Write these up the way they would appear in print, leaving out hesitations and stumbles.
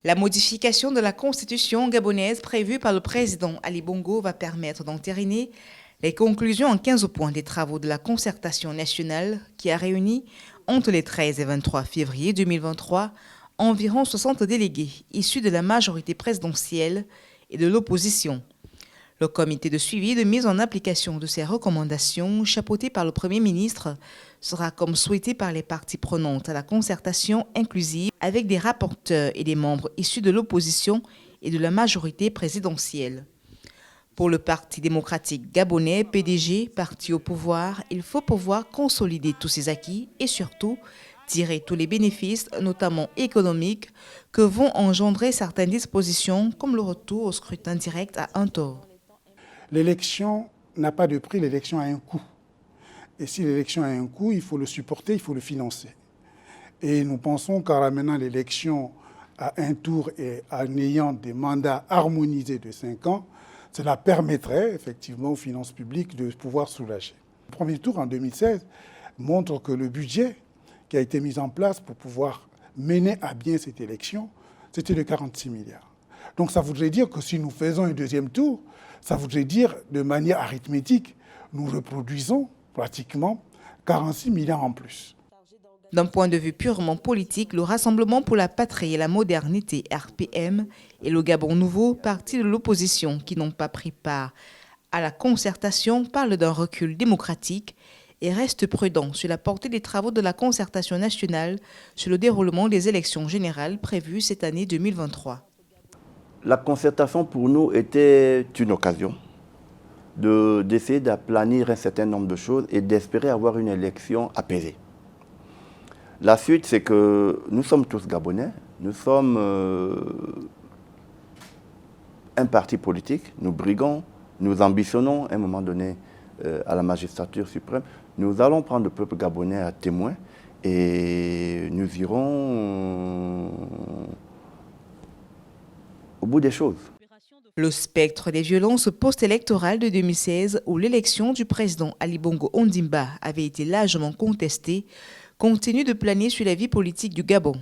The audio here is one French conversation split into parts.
La modification de la constitution gabonaise prévue par le président Ali Bongo va permettre d'entériner les conclusions en 15 points des travaux de la concertation nationale qui a réuni entre les 13 et 23 février 2023 environ 60 délégués issus de la majorité présidentielle et de l'opposition. Le comité de suivi de mise en application de ces recommandations, chapeauté par le Premier ministre, sera comme souhaité par les parties prenantes à la concertation inclusive avec des rapporteurs et des membres issus de l'opposition et de la majorité présidentielle. Pour le Parti démocratique gabonais, PDG, parti au pouvoir, il faut pouvoir consolider tous ses acquis et surtout tirer tous les bénéfices, notamment économiques, que vont engendrer certaines dispositions comme le retour au scrutin direct à un tour. L'élection n'a pas de prix, l'élection a un coût. Et si l'élection a un coût, il faut le supporter, il faut le financer. Et nous pensons qu'en ramenant l'élection à un tour et en ayant des mandats harmonisés de 5 ans, cela permettrait effectivement aux finances publiques de pouvoir soulager. Le premier tour en 2016 montre que le budget qui a été mis en place pour pouvoir mener à bien cette élection, c'était de 46 milliards. Donc ça voudrait dire que si nous faisons un deuxième tour, ça voudrait dire de manière arithmétique, nous reproduisons pratiquement 46 milliards en plus. D'un point de vue purement politique, le Rassemblement pour la patrie et la modernité, RPM, et le Gabon Nouveau, parti de l'opposition qui n'ont pas pris part à la concertation, parlent d'un recul démocratique et restent prudents sur la portée des travaux de la concertation nationale sur le déroulement des élections générales prévues cette année 2023. La concertation pour nous était une occasion d'essayer d'aplanir un certain nombre de choses et d'espérer avoir une élection apaisée. La suite, c'est que nous sommes tous Gabonais, nous sommes un parti politique, nous briguons, nous ambitionnons à un moment donné à la magistrature suprême. Nous allons prendre le peuple gabonais à témoin et nous irons au bout des choses. Le spectre des violences post-électorales de 2016, où l'élection du président Ali Bongo Ondimba avait été largement contestée, continue de planer sur la vie politique du Gabon.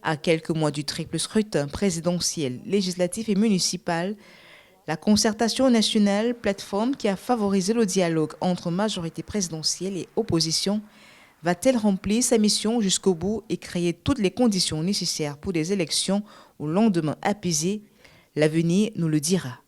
À quelques mois du triple scrutin présidentiel, législatif et municipal, la concertation nationale, plateforme qui a favorisé le dialogue entre majorité présidentielle et opposition, va-t-elle remplir sa mission jusqu'au bout et créer toutes les conditions nécessaires pour des élections au lendemain apaisé? L'avenir nous le dira.